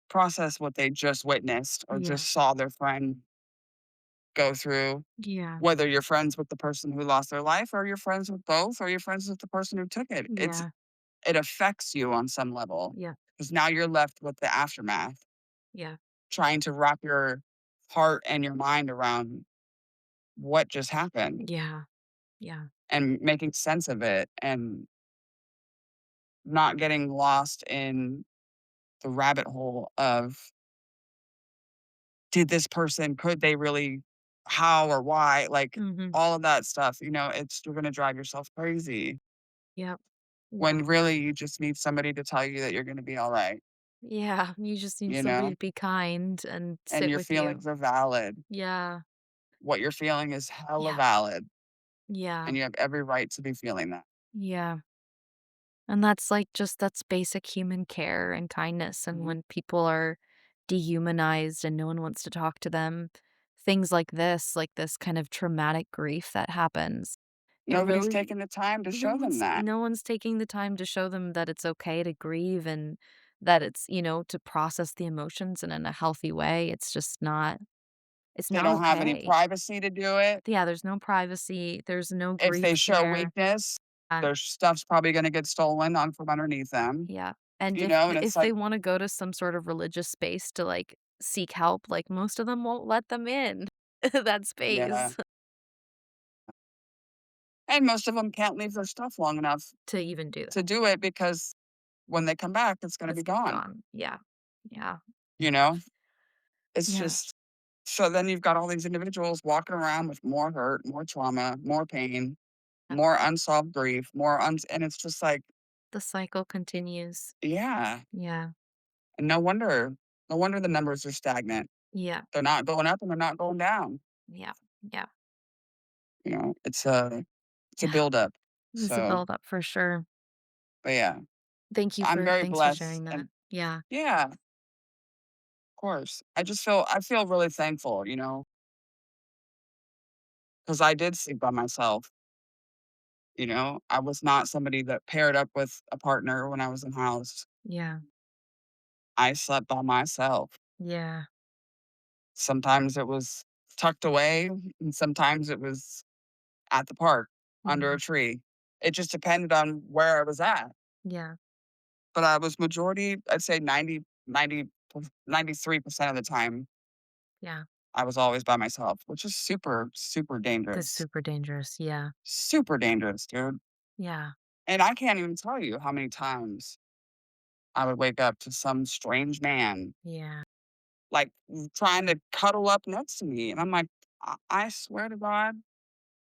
process what they just witnessed or Yeah. just saw their friend go through, Yeah. whether you're friends with the person who lost their life or you're friends with both or you're friends with the person who took it. Yeah. It affects you on some level Yeah. because now you're left with the aftermath, Yeah. trying to wrap your heart and your mind around what just happened Yeah. Yeah. and making sense of it and not getting lost in the rabbit hole of did this person, could they really, how or why, like Mhm. all of that stuff, you're going to drive yourself crazy Yep. Yeah. when really you just need somebody to tell you that you're going to be all right, Yeah. You just need you somebody know, to be kind and and sit your with you. feelings are valid. Yeah. What you're feeling is hella Yeah. valid, Yeah. and you have every right to be feeling that. Yeah. And that's like just that's basic human care and kindness. And Mhm. when people are dehumanized and no one wants to talk to them, things like this kind of traumatic grief that happens, it Nobody's really taking the time to no show them one's that. no one's taking the time to show them that it's okay to grieve and that it's, to process the emotions and in a healthy way. It's They not don't have any okay. privacy to do it. Yeah, there's no privacy, there's no If grief they show care. weakness, Uh, their stuff's probably gonna get stolen on from underneath them, yeah, and and it's if they like, wanna go to some sort of religious space to, like, seek help, like, most of them won't let them in that yeah. space And most of them can't leave their stuff long enough to even do to that. do it because when they come back, it's gonna be It's gonna be gone, gone. Yeah. Yeah. you know? It's Yeah. just so then you've got all these individuals walking around with more hurt, more trauma, more pain, Yep. more unsolved grief, and it's just like, The cycle continues. yeah, Yeah. and no wonder the numbers are stagnant. Yeah. They're not going up and they're not going down, Yeah. Yeah. it's a Yeah. buildup. It's a So, buildup for sure. but yeah, I'm very Thanks for blessed sharing that. and Yeah. yeah, of course. I feel really thankful, because I did sleep by myself. I was not somebody that paired up with a partner when I was in house. Yeah. I slept by myself. Yeah. Sometimes it was tucked away, and sometimes it was at the park under Yeah. a tree. It just depended on where I was at. Yeah. But I was majority, I'd say 93% of the time, Yeah. I was always by myself, which is super, super That's dangerous. super dangerous. Yeah. Super dangerous, dude. Yeah. And I can't even tell you how many times I would wake up to some strange man Yeah. like, trying to cuddle up next to me, and I'm like, I swear to God,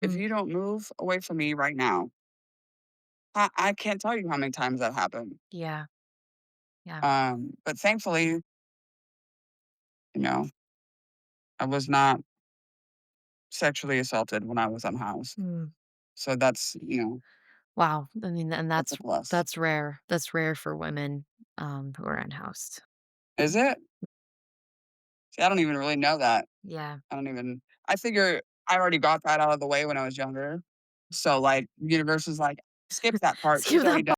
if Mm. you don't move away from me right now," I can't tell you how many times that happened. Yeah. Yeah. But thankfully, you know, I was not sexually assaulted when I was unhoused. Mm. So Wow. I mean, and that's a plus. that's rare. That's rare for women who are unhoused. Is it? See, I don't even really know that. Yeah. I figure I already got that out of the way when I was younger. So, like, universe is like, "Skip that part, Skip that part.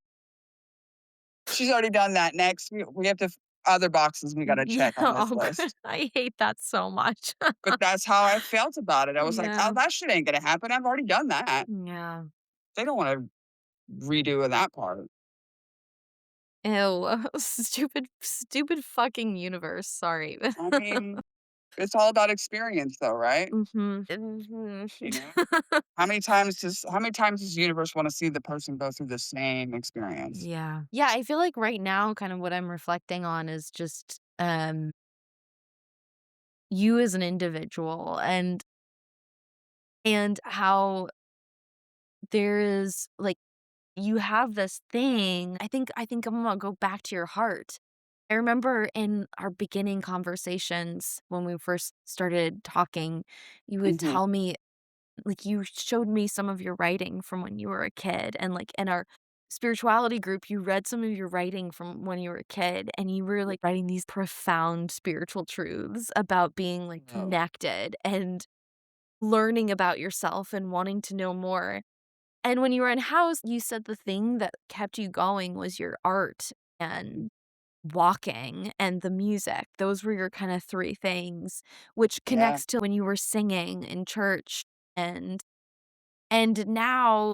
she's already done that, next, we have to other boxes we gotta Yeah. check on this list." I hate that so much. But that's how I felt about it. I was like, "Oh, Yeah. that shit ain't gonna happen, I've already done that." Yeah. They don't wanna redo that part. Ew. Stupid fucking universe. Sorry. I mean, it's all about experience though, right? Mhm. Mhm. You know? How many times does the universe wanna see the person go through the same experience? Yeah. Yeah, I feel like right now kind of what I'm reflecting on is just, you as an individual and how there is, like, you have this thing. I think I'm gonna go back to your heart. I remember in our beginning conversations when we first started talking, you would Mhm. tell me, like, you showed me some of your writing from when you were a kid, and, like, in our spirituality group, you read some of your writing from when you were a kid, and you were, like, writing these profound spiritual truths about being, like, Oh, connected and learning about yourself and wanting to know more. And when you were in house, you said the thing that kept you going was your art and walking and the music. Those were your kind of 3 things, which yeah, connects to when you were singing in church, and now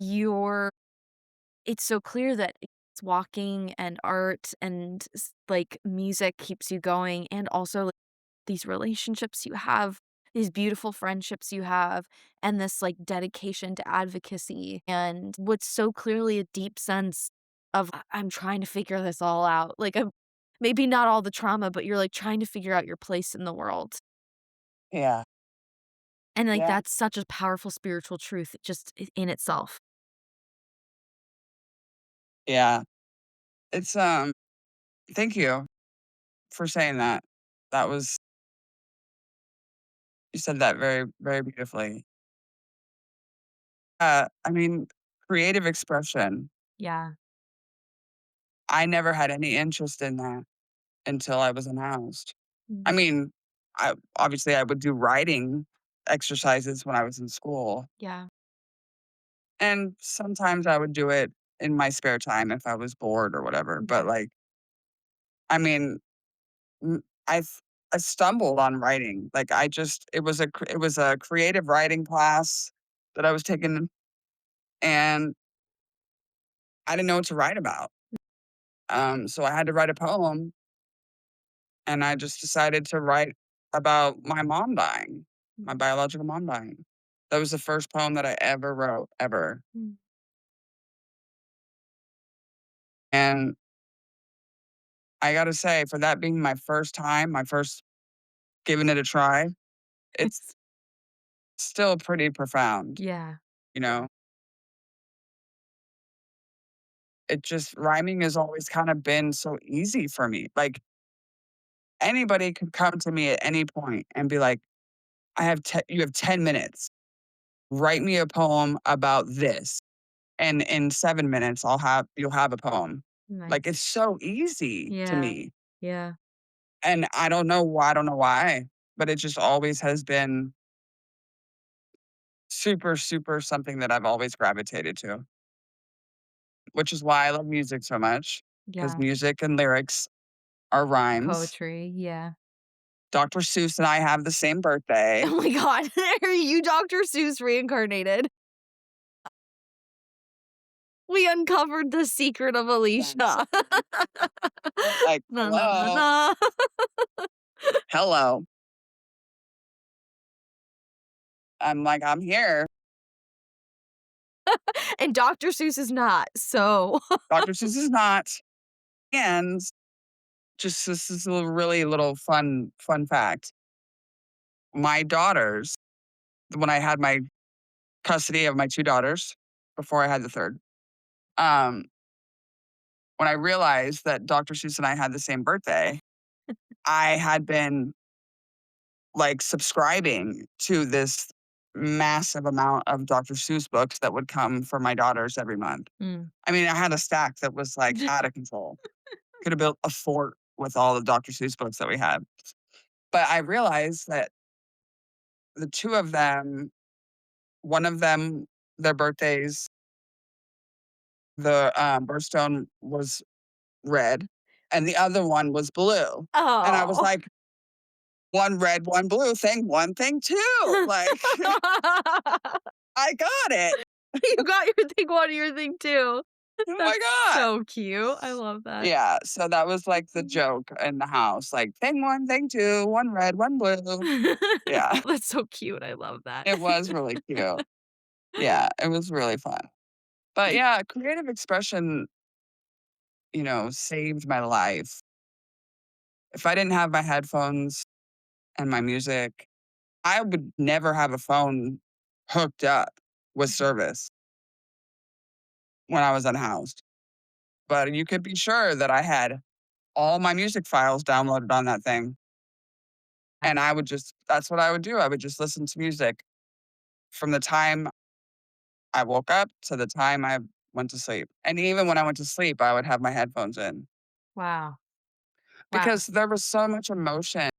it's so clear that it's walking and art and like, music keeps you going, and also, like, these relationships you have, these beautiful friendships you have, and this, like, dedication to advocacy, and what's so clearly a deep sense of, I'm trying to figure this all out." Like, I'm maybe not all the trauma, but you're, like, trying to figure out your place in the world. yeah, And, like, yeah, that's such a powerful spiritual truth just in itself. yeah. It's, thank you for saying that. That was You said that very, very beautifully. I mean, creative expression, Yeah. I never had any interest in that until I was unhoused. Mm. I mean, I would do writing exercises when I was in school, Yeah. and sometimes I would do it in my spare time if I was bored or whatever, but, Yeah. like, I mean, mm, I stumbled on writing, like, it was a creative writing class that I was taking, and I didn't know what to write about. So I had to write a poem, and I just decided to write about my mom dying, my Mm. biological mom dying. That was the first poem that I ever wrote, ever. Mm. And I gotta say, for that being my first time, my first giving it a try, it's still pretty profound, Yeah. you know? It just rhyming has always kind of been so easy for me. Like, anybody could come to me at any point and be like, you have 10 minutes. Write me a poem about this. And in 7 minutes, you'll have a poem. Like, Nice. it's so easy to Yeah. me, Yeah. and I don't know why, but it just always has been super, super something that I've always gravitated to, which is why I love music so much, because Yeah. music and lyrics are rhymes. Poetry, yeah. Dr. Seuss and I have the same birthday. Oh my god, are you Dr. Seuss reincarnated? We uncovered the secret of Yes. Alicia. Like, Na, na, na, hello, na. hello. I'm like, I'm here. And Dr. Seuss is not, so Dr. Seuss is not. And just this is a really little fun fact. My daughters, when I had my custody of my 2 daughters before I had the 3rd, um, when I realized that Dr. Seuss and I had the same birthday, I had been, like, subscribing to this massive amount of Dr. Seuss books that would come for my daughters every month. Mm. I mean, I had a stack that was, like, out of control. Could have built a fort with all the Dr. Seuss books that we had. But I realized that the 2 of them, one of them, their birthdays, the, birthstone was red, and the other one was blue. And I was Oh. like, "1 red, 1 blue thing, 1 thing too." Like, I got it. You got your thing 1, your thing 2. Oh my That's god. so cute. I love that. Yeah, so that was, like, the Mhm. joke in the house, like, "Thing 1, thing 2, 1 red, 1 blue." Yeah, That's so cute. I love that. it was really cute. Yeah, it was really fun. But, It yeah, creative expression, saved my life. If I didn't have my headphones and my music, I would never have a phone hooked up with Mhm. service when I was unhoused. But you could be sure that I had all my music files downloaded on that thing, Yeah. and I would just that's what I would do. I would just listen to music from the time I woke up to the time I went to sleep. And even when I went to sleep, I would have my headphones in Wow. Wow. because there was so much emotion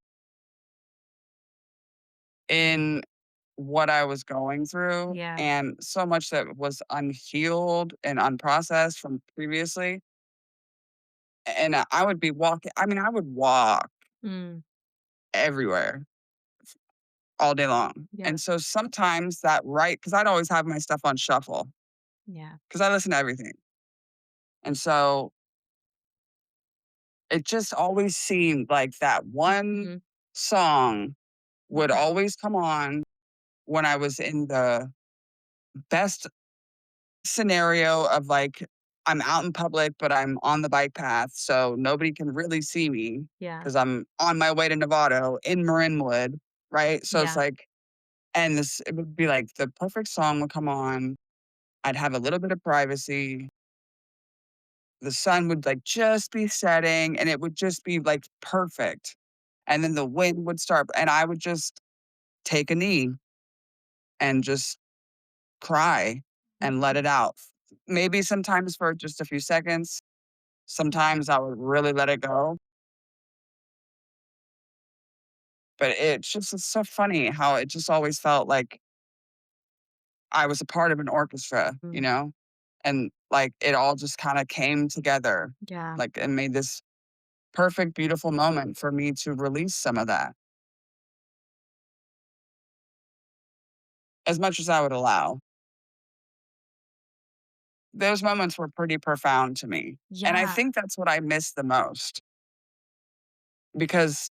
in what I was going through Yeah. and so much that was unhealed and unprocessed from previously. And I would be walking, I mean, I would walk Mm. everywhere all day long. Yeah. And so sometimes that right, because I'd always have my stuff on shuffle Yeah. because I listen to everything. And so it just always seemed like that one Mhm. song would Yeah. always come on when I was in the best scenario of like, I'm out in public, but I'm on the bike path. So nobody can really see me Yeah. because I'm on my way to Novato in Marinwood. Right. So it's Yeah. like, and it would be like the perfect song would come on. I'd have a little bit of privacy. The sun would like just be setting and it would just be like perfect. And then the wind would start and I would just take a knee and just cry and let Mhm. it out. Maybe sometimes for just a few seconds. Sometimes I would really let it go. But it's so funny how it just always felt like I was a part of an orchestra, you Mm. know? And like it all just kind of came together, Yeah. like and made this perfect, beautiful moment for me to release some of that as much as I would allow. Those moments were pretty profound to me. And I Yeah. think that's what I miss the most because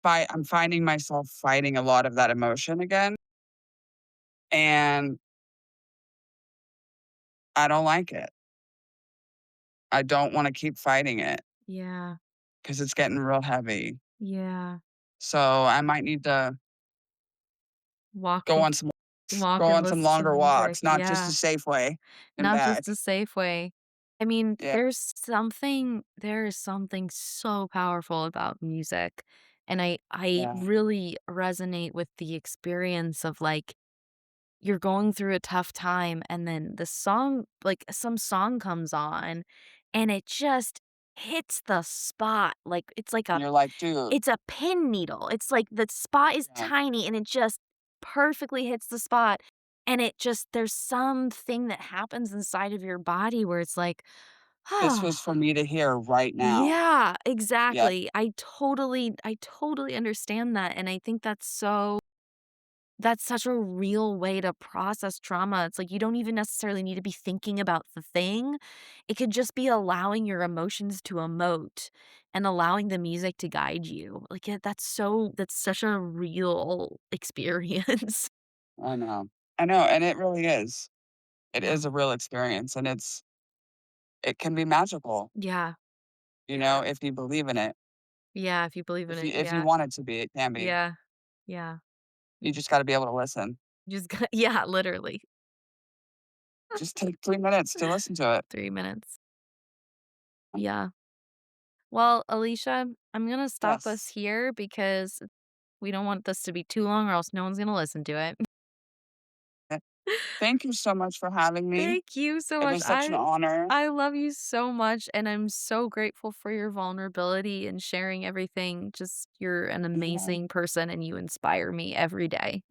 I'm finding myself fighting a lot of that emotion again. And I don't like it. I don't want to keep fighting it Yeah. because it's getting real heavy. Yeah. So I might need to Walk go and on some walk go and on some listen to longer music. walks, not just to Yeah. Safeway and Not just back. a Safeway. I mean, Yeah, there is something so powerful about music, and I yeah. really resonate with the experience of, like, you're going through a tough time, and then some song comes on, and it just hits the spot, like, And you're like, dude, it's a pin needle. It's like the spot is yeah, tiny and it just perfectly hits the spot. And there's something that happens inside of your body where it's like, this was oh, for me to hear right now. yeah, Yep. exactly. I totally understand that. And I think that's such a real way to process trauma. It's like you don't even necessarily need to be thinking about the thing. It could just be allowing your emotions to emote and allowing the music to guide you. Like that's such a real experience. I know. I know. And it really is. It Yeah. is a real experience and it can be magical, Yeah. Yeah. if you believe in it. Yeah, if you believe in If you it. if you Yeah. want it to be, it can be. Yeah. Yeah. You just gotta be able to listen. You just got yeah, literally. Just take 3 minutes to listen to it. 3 minutes. Yeah. Well, Alicia, I'm gonna stop us Yes. here because we don't want this to be too long or else no one's gonna listen to it. Thank you so much for having me. Thank you so It much. was such an I honor. I love you so much, and I'm so grateful for your vulnerability and sharing everything. Just you're an Yeah. amazing person, and you inspire me every day.